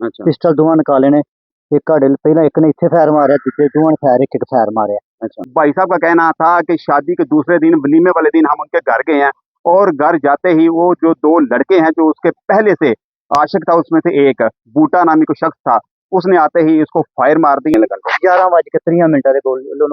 अच्छा पिस्टल दोवां निकाले ने। एक पहला एक ने इत्थे फायर मारिया, दूजे दोवां ने फायर एक फायर मारिया। अच्छा, भाई साहब का कहना था कि शादी के दूसरे दिन, वलीमे वाले दिन हम उनके घर गए हैं और घर जाते ही वो जो दो लड़के हैं जो उसके पहले से आशिक था, उसमें से एक बूटा नामी को शख्स था, उसने आते ही उसको फायर मार दिए लगन 11:30 ਦੇ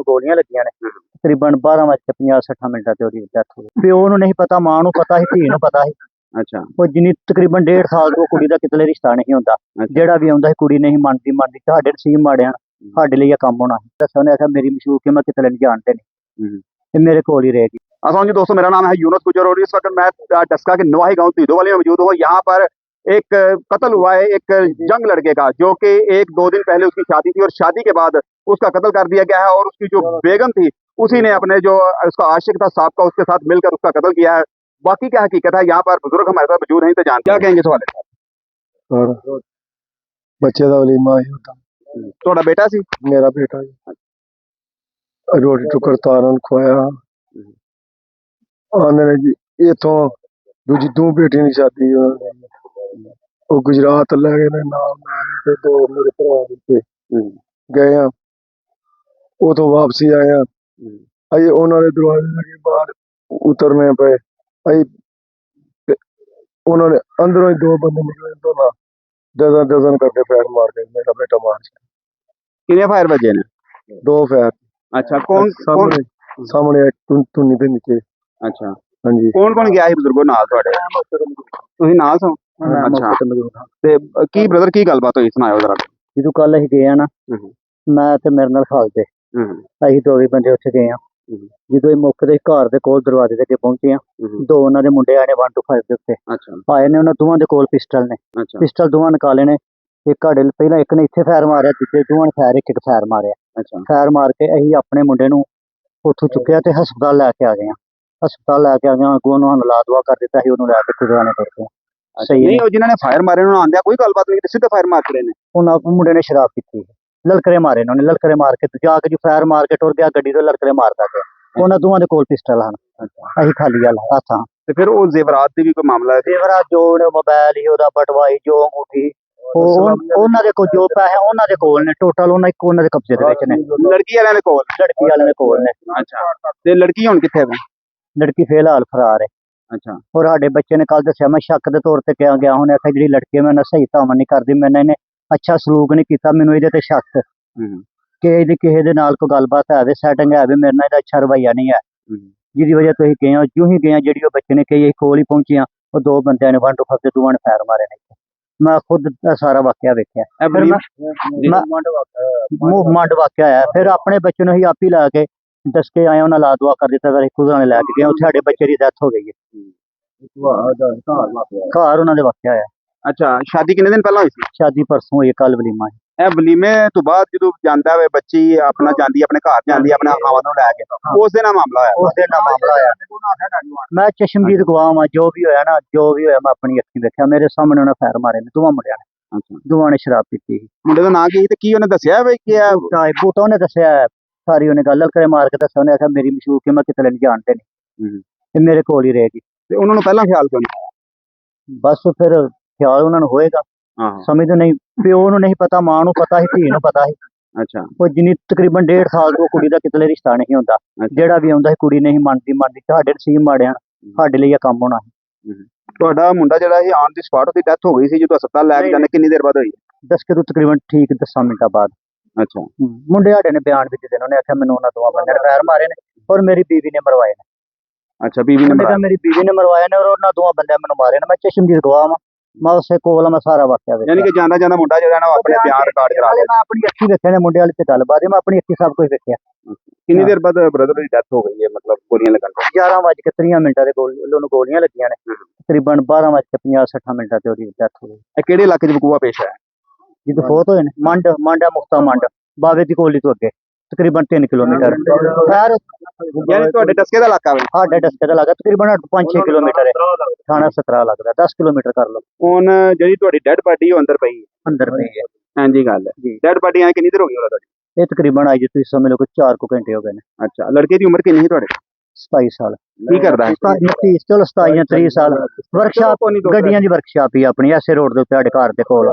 ਗੋਲੀਆਂ ਲੱਗੀਆਂ ਨੇ। ਤਕਰੀਬਨ 12:50-60 ਤੇ ਉਹਦੀ ਡੈਥ ਹੋ ਗਈ। ਪਿਓ ਨੂੰ ਨਹੀਂ ਪਤਾ, ਮਾਂ ਨੂੰ ਪਤਾ ਸੀ, ਧੀ ਨੂੰ ਪਤਾ ਸੀ। अच्छा ਉਹ ਜਿੰਨੀ ਤਕਰੀਬਨ 1.5 ਸਾਲ ਤੋਂ ਕੁੜੀ ਦਾ ਕਿਤਲੇ ਰਿਸ਼ਤਾ ਨਹੀਂ ਹੁੰਦਾ। ਜਿਹੜਾ ਵੀ ਆਉਂਦਾ ਸੀ ਕੁੜੀ ਨਹੀਂ ਮੰਨਦੀ। ਸਾਡੇ ਨਸੀਬ ਮਾੜਿਆ, ਸਾਡੇ ਲਈ ਇਹ ਕੰਮ ਹੋਣਾ ਸੀ। ਦੱਸਿਆ ਉਹਨੇ ਆਖਿਆ ਮੇਰੀ ਮਸ਼ੂਕ ਹੈ, ਮੈਂ ਕਿਤਲੇ ਨਹੀਂ ਜਾਣਦੇ ਨਹੀਂ, ਤੇ ਮੇਰੇ ਕੋਲ ही रहेगी। जी दोस्तों, मेरा नाम है यूनुस गुजर और इस वक्त मैं डस्का के नवाही गांव तीदो वाले में मौजूद हूँ। यहाँ पर एक कत्ल हुआ है एक यंग लड़के का, जो कि 1-2 दिन पहले उसकी शादी थी और शादी के बाद उसका कत्ल कर दिया गया है। और उसकी जो बेगम थी उसी ने अपने जो उसका आशिक था साहब का, उसके साथ मिलकर उसका कत्ल किया है। बाकी क्या हकीकत है, यहाँ पर बुजुर्ग हमारे साथ मौजूद हैं, तो जान क्या कहेंगे सवाल और बच्चे का वलीमा ही होता। थोड़ा बेटा सी? मेरा बेटा जी रोटी टुकर तारन खुआया आंदे ने जी। इथों दूजी 2 बेटियां की शादी वो गुजरात ले गए ने, नाल ते 2 मेरे भरा के गए हैं। वो तो वापसी आए हैं, अजे उन्होंने दरवाजे के बाहर उतरने पे उन्होंने अंदरों ही 2 बंदे निकले, दोनों डजन करके फायर मार के मेरा बेटा मार दिया। कितने फायर बजे ने? 2 फायर। अच्छा, कौन सामने एक तुन्नी दे नीचे। अच्छा, हाँ जी। कौन गया है बुजुर्गो नाल तुहाडे? तुसीं नाल सो? अच्छा, ते की ब्रदर की गलबात होई, सुनाओ जरा। ਜਦੋਂ ਕੱਲ ਅਸੀਂ ਗਏ ਆ ਨਾ, ਮੈਂ ਤੇ ਮੇਰੇ ਨਾਲ ਖਾਲਦੇ ਅਸੀਂ 2 ਬੰਦੇ ਉੱਥੇ ਗਏ ਆ। ਜਦੋਂ ਇਹ ਮੌਕੇ ਦੇ ਘਰ ਦੇ ਕੋਲ ਦਰਵਾਜ਼ੇ ਦੇ ਅੱਗੇ ਪਹੁੰਚੇ ਆ, 2 ਉਹਨਾਂ ਦੇ ਮੁੰਡੇ ਆਏ ਨੇ 125 ਦੇ ਉੱਤੇ। ਆਏ ਨੇ, ਉਹਨਾਂ ਦੋਵਾਂ ਦੇ ਕੋਲ ਪਿਸਟਲ ਨੇ। ਪਿਸਟਲ ਦੋਵਾਂ ਨਿਕਾਲੇ ਨੇ। ਇੱਕ ਪਹਿਲਾਂ ਇੱਕ ਨੇ ਇੱਥੇ ਫਾਇਰ ਮਾਰਿਆ, ਦੂਜੇ ਦੋਵਾਂ ਨੇ ਫਾਇਰ ਇੱਕ ਫਾਇਰ ਮਾਰਿਆ। ਫਾਇਰ ਮਾਰ ਕੇ ਅਸੀਂ ਆਪਣੇ ਮੁੰਡੇ ਨੂੰ ਉੱਥੋਂ ਚੁੱਕਿਆ ਤੇ ਹਸਪਤਾਲ ਲੈ ਕੇ ਆ ਗਏ ਆ। ਹਸਪਤਾਲ ਲੈ ਕੇ ਆ ਗਏ, ਅੱਗੋਂ ਉਹਨੂੰ ਲਾ ਦੁਆ ਕਰ ਦਿੱਤਾ ਸੀ, ਉਹਨੂੰ ਲੈ ਕੇ ਖੁਦਰਾਣੇ ਕਰਦੇ ਸਹੀ ਨਹੀਂ। ਉਹ ਜਿਨ੍ਹਾਂ ਨੇ ਫਾਇਰ ਮਾਰੇ ਉਹਨਾਂ ਆਂਦਿਆ ਕੋਈ ਗੱਲਬਾਤ ਨਹੀਂ, ਸਿੱਧਾ ਫਾਇਰ ਮਾਰ ਰਹੇ ਨੇ। ਉਹਨਾਂ ਮੁੰਡੇ ਨੇ ਸ਼ਰਾਬ ਪੀਤੀ, ਲਲਕਰੇ ਮਾਰੇ ਨੇ ਉਹਨੇ। ਲਲਕਰੇ ਮਾਰ ਕੇ ਜਾ ਕੇ ਜੋ ਫਾਇਰ ਮਾਰ ਕੇ ਟੁਰ ਗਿਆ ਗੱਡੀ ਤੋਂ, ਲਲਕਰੇ ਮਾਰਦਾ ਗਿਆ। ਉਹਨਾਂ ਦੋਵਾਂ ਦੇ ਕੋਲ ਪਿਸਟਲ ਹਨ, ਅਸੀਂ ਖਾਲੀ ਹੱਥ ਹਾਂ। ਤੇ ਫਿਰ ਉਹ ਜ਼ੇਵਰਾਤ ਦੀ ਵੀ ਕੋਈ ਮਾਮਲਾ ਹੈ? ਜ਼ੇਵਰਾਤ ਜੋ ਮੋਬਾਈਲ ਹੀ ਉਹਦਾ, ਪਟਵਾਈ ਜੋ ਅੰਗੂਠੀ, ਉਹਨਾਂ ਦੇ ਕੋਲ ਜੋ ਪੈਸੇ ਉਹਨਾਂ ਦੇ ਕੋਲ ਨੇ, ਟੋਟਲ ਉਹਨਾਂ ਦੇ ਕਬਜ਼ੇ ਦੇ ਵਿੱਚ ਨੇ। ਲੜਕੀ ਵਾਲਿਆਂ ਦੇ ਕੋਲ? ਲੜਕੀ ਵਾਲਿਆਂ ਦੇ ਕੋਲ ਨੇ। ਅੱਛਾ, ਤੇ ਲੜਕੀ ਹੁਣ ਕਿੱਥੇ ਹੈ? ਲੜਕੀ ਫਿਲਹਾਲ ਫਰਾਰ ਹੈ। ਅੱਛਾ। ਔਰ ਸਾਡੇ ਬੱਚੇ ਨੇ ਕੱਲ ਦੱਸਿਆ, ਮੈਂ ਸ਼ੱਕ ਦੇ ਤੌਰ ਤੇ ਕਿਹਾ ਗਿਆ, ਉਹਨੇ ਆਖਿਆ ਜਿਹੜੀ ਲੜਕੀ ਮੈਂ ਸਹੀ ਧਾਵਨ ਨਹੀਂ ਕਰਦੀ, ਮੈਨੂੰ ਇਹਨੇ ਅੱਛਾ ਸਲੂਕ ਨਹੀਂ ਕੀਤਾ, ਮੈਨੂੰ ਇਹਦੇ ਤੇ ਸ਼ੱਕ ਕਿ ਇਹਦੀ ਕਿਸੇ ਦੇ ਨਾਲ ਕੋਈ ਗੱਲਬਾਤ ਹੈ, ਸੈਟਿੰਗ ਹੈ, ਮੇਰੇ ਨਾਲ ਇਹਦਾ ਅੱਛਾ ਰਵੱਈਆ ਨਹੀਂ ਹੈ, ਜਿਹਦੀ ਵਜ੍ਹਾ ਤੋਂ ਅਸੀਂ ਗਏ ਹਾਂ। ਜਿਉਂ ਹੀ ਗਏ ਹਾਂ, ਜਿਹੜੀ ਉਹ ਬੱਚੇ ਨੇ ਕਹੀ, ਅਸੀਂ ਕੋਲ ਹੀ ਪਹੁੰਚੇ ਹਾਂ, ਉਹ 2 ਬੰਦਿਆਂ ਨੇ 125 ਦੇ ਦੋਵਾਂ ਨੇ ਫਾਇਰ ਮਾਰੇ ਨੇ। ਮੈਂ ਖੁਦ ਸਾਰਾ ਵਾਕਿਆ ਵੇਖਿਆ, ਮੰਡ ਵਾਕਿਆ ਆਇਆ। ਫਿਰ ਆਪਣੇ ਬੱਚੇ ਨੂੰ ਅਸੀਂ ਆਪ ਹੀ ਲਾ ਕੇ ਦੱਸ ਕੇ ਆਏ, ਉਹਨਾਂ ਲਾ ਦੁਆ ਕਰ ਦਿੱਤਾ, ਫਿਰ ਖੁਦਾ ਨੇ ਲੈ ਕੇ ਗਏ। ਉੱਥੇ ਸਾਡੇ ਬੱਚੇ ਦੀ ਡੈਥ ਹੋ ਗਈ ਹੈ, ਘਰ ਉਹਨਾਂ ਦੇ ਵਾਕਿਆ ਆਇਆ। ਅੱਛਾ, ਸ਼ਾਦੀ ਕਿੰਨੇ ਦਿਨ ਪਹਿਲਾਂ ਹੋਈ ਸੀ? ਸ਼ਾਦੀ ਪਰਸੋਂ ਹੋਈ, ਕੱਲ ਵਲੀਮਾ ਹੈ। ਇਹ ਵਲੀਮੇ ਤੋਂ ਬਾਅਦ ਜਦੋਂ ਜਾਂਦਾ ਵੇ ਬੱਚੀ ਆਪਣਾ ਜਾਂਦੀ, ਆਪਣੇ ਘਰ ਜਾਂਦੀ, ਆਪਣੇ ਖਾਵਾਂ ਨੂੰ ਲੈ ਕੇ, ਉਸ ਦਿਨ ਮਾਮਲਾ ਹੋਇਆ? ਉਸ ਦਿਨ ਮਾਮਲਾ ਹੋਇਆ। ਮੈਂ ਚਸ਼ਮਦੀਦ ਗਵਾਹ ਹਾਂ, ਜੋ ਵੀ ਹੋਇਆ ਨਾ, ਜੋ ਵੀ ਹੋਇਆ ਮੈਂ ਆਪਣੀ ਅੱਖੀਂ ਵੇਖਿਆ। ਮੇਰੇ ਸਾਹਮਣੇ ਉਹਨਾਂ ਫਾਇਰ ਮਾਰੇ ਨੇ, ਦੋਵਾਂ ਮੁੰਡਿਆਂ ਨੇ। ਦੋਵਾਂ ਨੇ ਸ਼ਰਾਬ ਪੀਤੀ ਸੀ। ਮੁੰਡੇ ਦਾ ਨਾਂ ਕੀ ਤੇ ਕੀ ਉਹਨੇ ਦੱਸਿਆ ਬਈ ਕੀ ਹੈ? ਬੂਟਾ ਉਹਨੇ ਦੱਸਿਆ ਸਾਰੀ, ਉਹਨੇ ਗੱਲ ਕਰੇ ਮਾਰ ਕੇ ਦੱਸਿਆ। ਉਹਨੇ ਆਖਿਆ ਮੇਰੀ ਮਸ਼ੂਕ ਹੈ, ਮੈਂ ਕਿਤੇ ਨਹੀਂ ਜਾਣਦੇ ਨਹੀਂ, ਤੇ ਮੇਰੇ ਕੋਲ ਹੀ ਰਹੇਗੀ। ਤੇ ਉਹਨਾਂ ਨੂੰ ਪਹਿਲਾਂ ਖਿਆਲ ਕਿਉਂ ਨਹੀਂ? ਬਸ ਫਿਰ ਖਿਆਲ ਉਹਨਾਂ ਨੂੰ ਹੋਏਗਾ, ਸਮਝਦੇ ਨਹੀਂ। ਪਿਓ ਨੂੰ ਨਹੀਂ ਪਤਾ, ਮਾਂ ਨੂੰ ਪਤਾ ਸੀ, ਧੀ ਨੂੰ ਪਤਾ ਸੀ। ਅੱਛਾ। ਉਹ ਜਿੰਨੀ ਤਕਰੀਬਨ 1.5 ਸਾਲ ਤੋਂ ਕੁੜੀ ਦਾ ਕਿਤਲੇ ਰਿਸ਼ਤਾ ਨਹੀਂ ਹੁੰਦਾ। ਜਿਹੜਾ ਵੀ ਆਉਂਦਾ ਸੀ ਕੁੜੀ ਨਹੀਂ ਮੰਨਦੀ। ਸਾਡੇ ਨਸੀਬ ਮਾੜਿਆ, ਸਾਡੇ ਲਈ ਇਹ ਕੰਮ ਹੋਣਾ ਸੀ। ਤੁਹਾਡਾ ਮੁੰਡਾ ਜਿਹੜਾ ਸੀ ਆਨ ਦੀ ਸਪਾਟ ਉਹਦੀ ਡੈਥ ਹੋ ਗਈ ਸੀ, ਜਦੋਂ ਹਸਪਤਾਲ ਲੈ ਕੇ ਜਾਂਦੇ ਕਿੰਨੀ ਦੇਰ ਬਾਅਦ ਹੋਈ? 10 ਤੋਂ ਤਕਰੀਬਨ ਠੀਕ 10 ਮਿੰਟਾਂ ਬਾਅਦ। ਅੱਛਾ। ਮੁੰਡੇ ਸਾਡੇ ਨੇ ਬਿਆਨ ਵੀ ਦਿੱਤੇ ਨੇ, ਉਹਨੇ ਆਖਿਆ ਮੈਨੂੰ ਉਹਨਾਂ 2 ਬੰਦਿਆਂ ਨੇ ਫਾਇਰ ਮਾਰੇ ਨੇ ਔਰ ਮੇਰੀ ਬੀਵੀ ਨੇ ਮਰਵਾਏ ਨੇ। ਅੱਛਾ, ਬੀਵੀ ਨੇ ਮਰਵਾਏ? ਮੇਰੀ ਬੀਵੀ ਨੇ ਮਰਵਾਏ ਨੇ ਔਰ ਉਹਨਾਂ 2 ਬੰਦਿਆਂ ਮੈਨੂੰ ਮਾਰੇ ਨੇ। ਮੈਂ ਚਸ਼ਮਦੀਦ ਗਵਾਹ ਹਾਂ, ਮੈਂ ਉਸੇ ਕੋਲ ਮੈਂ ਸਾਰਾ ਵਾਕਿਆ ਵੇਖਿਆ। ਯਾਨੀ ਕਿ ਜਾਂਦਾ ਮੁੰਡਾ ਜਿਹੜਾ ਨਾ ਆਪਣੇ ਬਿਆਨ ਰਿਕਾਰਡ ਕਰਾ ਲਿਆ? ਮੈਂ ਆਪਣੀ ਅੱਖੀਂ ਵੇਖਿਆ ਨੇ, ਮੁੰਡੇ ਵਾਲੇ ਤੇ ਗੱਲਬਾਤ ਮੈਂ ਆਪਣੀ ਅੱਖੀਂ ਸਭ ਕੁਝ ਵੇਖਿਆ। ਕਿੰਨੀ ਦੇਰ ਬਾਅਦ ਬ੍ਰਦਰ ਦੀ ਡੈਥ ਹੋ ਗਈ ਹੈ, ਮਤਲਬ ਗੋਲੀਆਂ ਲੱਗਣ ਤੋਂ? 11:30 ਦੇ ਉਹਨੂੰ ਗੋਲੀਆਂ ਲੱਗੀਆਂ ਨੇ। ਤਕਰੀਬਨ 12:50-60 ਤੇ ਉਹਦੀ ਡੈਥ ਹੋ ਗਈ। ਇਹ ਕਿਹੜੇ ਇਲਾਕੇ 'ਚ ਵਕੂਆ ਪੇਸ਼ ਹੈ? ਜਿੱਦੋਂ ਫੌਤ ਹੋਏ ਨੇ ਮੰਡਾ ਮੁਖਤਾ ਮੰਡ ਬਾਵੇ ਦੀ ਕੋਲੀ ਤੋਂ ਅੱਗੇ ਤਕਰੀਬਨ 3 ਕਿਲੋਮੀਟਰ। ਖੈਰ ਯਾਨੀ ਤੁਹਾਡੇ ਡਸਕੇ ਦਾ ਇਲਾਕਾ ਵੇ? ਸਾਡੇ ਡਸਕੇ ਦਾ ਲੱਗਾ ਤਕਰੀਬਨ 5-6 ਕਿਲੋਮੀਟਰ ਹੈ। ਥਾਣਾ 17 ਲੱਗਦਾ, 10 ਕਿਲੋਮੀਟਰ ਕਰ ਲਓ। ਹੁਣ ਜਿਹੜੀ ਤੁਹਾਡੀ ਡੈਡ ਬਾਡੀ ਉਹ ਅੰਦਰ ਪਈ ਹੈ? ਅੰਦਰ ਪਈ ਹੈ। ਹਾਂਜੀ, ਗੱਲ ਹੈ। ਡੈਡ ਬਾਡੀ ਐ ਕਿੰਨੀ ਦੇਰ ਹੋ ਗਈ ਉਹਦਾ? ਇਹ ਤਕਰੀਬਨ ਅੱਜ ਤੁਸੀਂ ਸਮਝ ਲਓ ਕਿ 4 ਘੰਟੇ ਹੋ ਗਏ ਨੇ। ਅੱਛਾ, ਲੜਕੇ ਦੀ ਉਮਰ ਕਿੰਨੀ ਹੈ ਤੁਹਾਡੇ? 27 ਸਾਲ। ਕੀ ਕਰਦਾ ਹੈ? 29 ਚਲੋ 27 ਜਾਂ 30 ਸਾਲ। ਵਰਕਸ਼ਾਪ ਗੱਡੀਆਂ ਦੀ ਵਰਕਸ਼ਾਪ ਹੀ ਆਪਣੀ ਐਸੇ ਰੋਡ ਦੇ ਉੱਤੇ ਸਾਡੇ ਘਰ ਦੇ ਕੋਲ।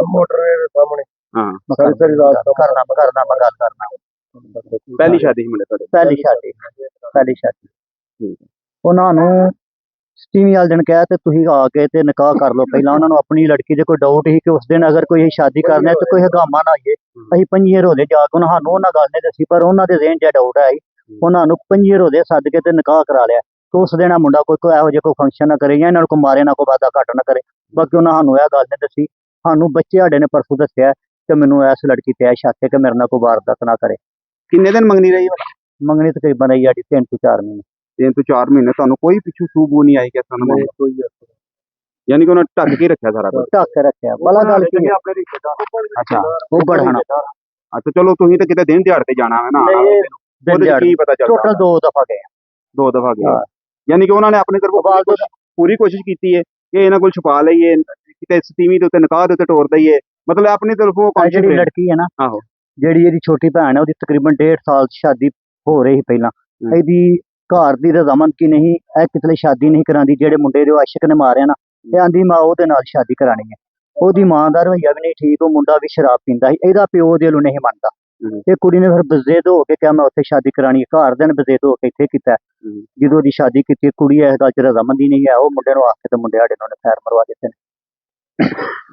हाँ मैं सारी सारी रात मैं करना मैं गल करना पहली शादी ही मुंडे ਤੁਹਾਡੇ ਪਹਿਲੀ ਸ਼ਾਦੀ ਠੀਕ ਹੈ ਉਹਨਾਂ ਨੂੰ 7ਵੀਂ ਵਾਲੇ ਦਿਨ ਕਿਹਾ ਤੇ ਤੁਸੀਂ ਆ ਕੇ ਤੇ ਨਿਕਾਹ ਕਰ ਲਓ ਪਹਿਲਾਂ ਉਹਨਾਂ ਨੂੰ ਆਪਣੀ ਲੜਕੀ ਦੇ ਕੋਈ ਡਾਊਟ ਸੀ ਕਿ ਉਸ ਦਿਨ ਅਗਰ ਕੋਈ ਸ਼ਾਦੀ ਕਰਨਾ ਹੈ ਤੇ ਕੋਈ ਹਗਾਮਾ ਨਾ ਆਈਏ ਅਸੀਂ 5 ਰੋਜ਼ੇ ਜਾ ਕੇ ਸਾਨੂੰ ਉਹਨਾਂ ਗੱਲ ਨਹੀਂ ਦੱਸੀ ਪਰ ਉਹਨਾਂ ਦੇ ਜ਼ਿਹਨ 'ਚ ਡਾਊਟ ਆਈ ਉਹਨਾਂ ਨੂੰ 5 ਰੋਜ਼ੇ ਸੱਦ ਕੇ ਤੇ ਨਿਕਾਹ ਕਰਾ ਲਿਆ ਤੇ ਉਸ ਦਿਨ ਆ ਮੁੰਡਾ ਕੋਈ ਇਹੋ ਜਿਹਾ ਕੋਈ ਫੰਕਸ਼ਨ ਨਾ ਕਰੇ ਜਾਂ ਇਹਨਾਂ ਨੂੰ ਕੋਈ ਮਾਰੇ ਨਾ ਕੋਈ ਵਾਦਾ ਘੱਟ ਨਾ ਕਰੇ ਬਾਕੀ ਉਹਨਾਂ ਸਾਨੂੰ ਇਹ ਗੱਲ ਨਹੀਂ ਦੱਸੀ ਸਾਨੂੰ ਬੱਚੇ ਸਾਡੇ ਨੇ ਪਰਸੋਂ ਦੱਸਿਆ ਕਿ ਮੈਨੂੰ ਇਸ ਲੜਕੀ ਤੇ ਇਹ ਸ਼ੱਕ ਹੈ ਕਿ ਮੇਰੇ ਨਾਲ ਕੋਈ ਵਾਰਦਾਤ ਨਾ ਕਰੇ ਕਿੰਨੇ ਦਿਨ ਮੰਗਣੀ ਰਹੀ ਮੰਗਣੀ ਤਕਰੀਬਨ ਰਹੀ ਸਾਡੀ 3 ਤੋਂ 4 ਮਹੀਨੇ 3 ਤੋਂ 4 ਮਹੀਨੇ ਤੁਹਾਨੂੰ ਕੋਈ ਪਿੱਛੂ ਸੂਬੂ ਨਹੀਂ ਆਈ ਕਿ ਸਾਨੂੰ ਯਾਨੀ ਕਿ ਉਹਨਾਂ ਢੱਕ ਕੇ ਰੱਖਿਆ ਸਾਰਾ ਕੁਝ ਢੱਕ ਕੇ ਰੱਖਿਆ ਬਲਾ ਗੱਲ ਕੀ ਹੈ ਅੱਛਾ ਉਹ ਬੜਾਣਾ ਅੱਛਾ ਚਲੋ ਤੁਸੀਂ ਤਾਂ ਕਿਤੇ ਦਿਨ ਦਿਹਾੜ ਤੇ ਜਾਣਾ ਹੈ ਨਾ ਉਹਦੇ 'ਚ ਕੀ ਪਤਾ ਚੱਲਦਾ ਟੋਟਲ 2 ਦਫਾ ਗਏ 2 ਦਫਾ ਗਏ ਯਾਨੀ ਕਿ ਉਹਨਾਂ ਨੇ ਆਪਣੇ ਤਰਫੋਂ ਪੂਰੀ ਕੋਸ਼ਿਸ਼ ਕੀਤੀ ਹੈ ਕਿ ਇਹਨਾਂ ਕੋਲ ਛੁਪਾ ਲਈਏ ਕਿਤੇ 7ਵੀਂ ਦੇ ਉੱਤੇ ਨਿਕਾਹ ਦੇ ਉੱਤੇ ਟੋਰ ਦਈਏ ਮਤਲਬ ਆਪਣੀ ਤਰਫੋਂ ਜਿਹੜੀ ਲੜਕੀ ਹੈ ਨਾ ਆਹੋ ਜਿਹੜੀ ਇਹਦੀ ਛੋਟੀ ਭੈਣ ਹੈ ਉਹਦੀ ਤਕਰੀਬਨ 1.5 ਸਾਲ ਸ਼ਾਦੀ ਹੋ ਰਹੀ ਸੀ ਪਹਿਲਾਂ ਇਹਦੀ ਘਰ ਦੀ ਰਜ਼ਾਮੰਦ ਕੀ ਨਹੀਂ ਇਹ ਕਿਤੇ ਸ਼ਾਦੀ ਨਹੀਂ ਕਰਾਂਦੀ ਜਿਹੜੇ ਮੁੰਡੇ ਦੇ ਉਹ ਆਸ਼ਿਕ ਨੇ ਮਾਰਿਆ ਨਾ ਤੇ ਆਂਦੀ ਮਾਂ ਉਹਦੇ ਨਾਲ ਸ਼ਾਦੀ ਕਰਾਣੀ ਹੈ ਉਹਦੀ ਮਾਂ ਦਾ ਰਵੱਈਆ ਵੀ ਨਹੀਂ ਠੀਕ ਉਹ ਮੁੰਡਾ ਵੀ ਸ਼ਰਾਬ ਪੀਂਦਾ ਸੀ ਇਹਦਾ ਪਿਓ ਉਹਦੇ ਨੂੰ ਨਹੀਂ ਮੰਨਦਾ ਇਹ ਕੁੜੀ ਨੇ ਫਿਰ ਬਜ਼ੇਦ ਹੋ ਕੇ ਕਿਹਾ ਮੈਂ ਉੱਥੇ ਸ਼ਾਦੀ ਕਰਾਣੀ ਹੈ ਘਰ ਦੇ ਨੇ ਬਜ਼ੇਦ ਹੋ ਕੇ ਇੱਥੇ ਕੀਤਾ ਜਦੋਂ ਉਹਦੀ ਸ਼ਾਦੀ ਕੀਤੀ ਕੁੜੀ ਇਸ ਗੱਲ 'ਚ ਰਜ਼ਾਮੰਦੀ ਨਹੀਂ ਹੈ ਉਹ ਮੁੰਡੇ ਨੂੰ ਆਖ ਕੇ ਤੇ ਮੁੰਡੇ ਸਾਡੇ ਨੂੰ ਫੈਰ ਮਰਵਾ ਦਿੱਤੇ ਨੇ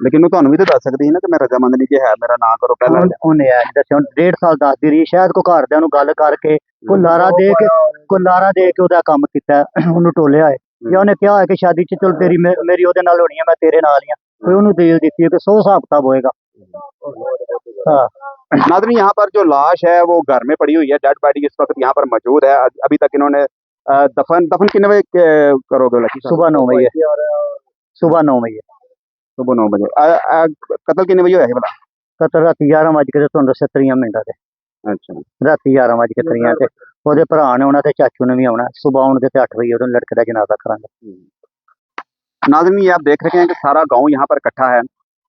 ਲੇਕਿਨ ਉਹ ਤੁਹਾਨੂੰ ਵੀ ਤਾਂ ਦੱਸ ਸਕਦੀ ਸੀ ਨਾ ਕਿ ਮੈਂ ਰਜ਼ਾਮੰਦ ਨਹੀਂ ਜੇ ਹੈ ਮੇਰਾ ਨਾਂ ਕਰੋ ਪਹਿਲਾਂ ਉਹਨੇ ਐ ਦੱਸਿਆ 1.5 ਸਾਲ ਦੱਸਦੀ ਰਹੀ ਸ਼ਾਇਦ ਕੋ ਘਰਦਿਆਂ ਨੂੰ ਗੱਲ ਕਰਕੇ ਕੋਈ ਲਾਰਾ ਦੇ ਕੇ ਉਹਦਾ ਕੰਮ ਕੀਤਾ ਉਹਨੂੰ ਟੋਲਿਆ ਹੈ ਜਾਂ ਉਹਨੇ ਕਿਹਾ ਹੈ ਕਿ ਸ਼ਾਦੀ 'ਚ ਚਲ ਤੇਰੀ ਮੇਰੀ ਉਹਦੇ ਨਾਲ ਹੋਣੀ ਹੈ ਮੈਂ ਤੇਰੇ ਨਾਲ ਹੀ ਆ ਕੋਈ ਉਹਨੂੰ ਦੇਲ ਦਿੱਤੀ है कि 100 हिसाब किताब होएगा। हाँ नाज़रीन यहाँ पर जो लाश है वो घर में पड़ी हुई है, डेड बॉडी इस वक्त यहाँ पर मौजूद है। अभी तक इन्होंने दफन कितने बजे करोगे? सुबह 9 बजे सुबह 9 बजे सुबह 9 बजे कतल कितने बजे होया भला? कतल रात 11 बज के 30 मिनट से अच्छा रात 11 बज के 30 ते ਉਹਦੇ ਭਰਾ ਨੇ ਆਉਣਾ ਤੇ ਚਾਚੂ ਨੇ ਵੀ ਆਉਣਾ सुबह आउणगे ते 8 बजे ਉਹਦੇ लड़के का जनाजा करांगे। नाज़रीन ये आप देख रहे हैं कि सारा गांव यहाँ पर इकट्ठा है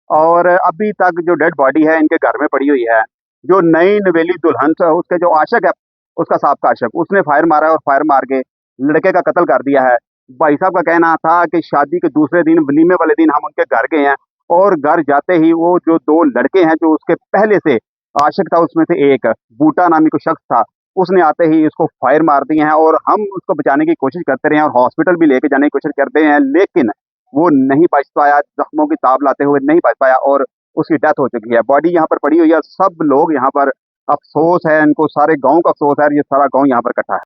और अभी तक जो डेड बॉडी है इनके घर में पड़ी हुई है। जो नई नवेली दुल्हन उसके जो आशिक है उसका साहब का आशिक उसने फायर मारा है और फायर मार के लड़के का कत्ल कर दिया है। भाई साहब का कहना था कि शादी के दूसरे दिन वलीमे वाले दिन हम उनके घर गए हैं और घर जाते ही वो जो 2 लड़के हैं जो उसके पहले से आशिक था उसमें से एक बूटा नामी को शख्स था उसने आते ही उसको फायर मार दिए हैं और हम उसको बचाने की कोशिश करते रहे हैं और हॉस्पिटल भी लेके जाने की कोशिश करते हैं लेकिन वो नहीं बच पाया, जख्मों की ताब लाते हुए नहीं बच पाया और उसकी डेथ हो चुकी है। बॉडी यहाँ पर पड़ी हुई है, सब लोग यहाँ पर अफसोस है, इनको सारे गांव का अफसोस है, ये सारा गांव यहाँ पर इकट्ठा है।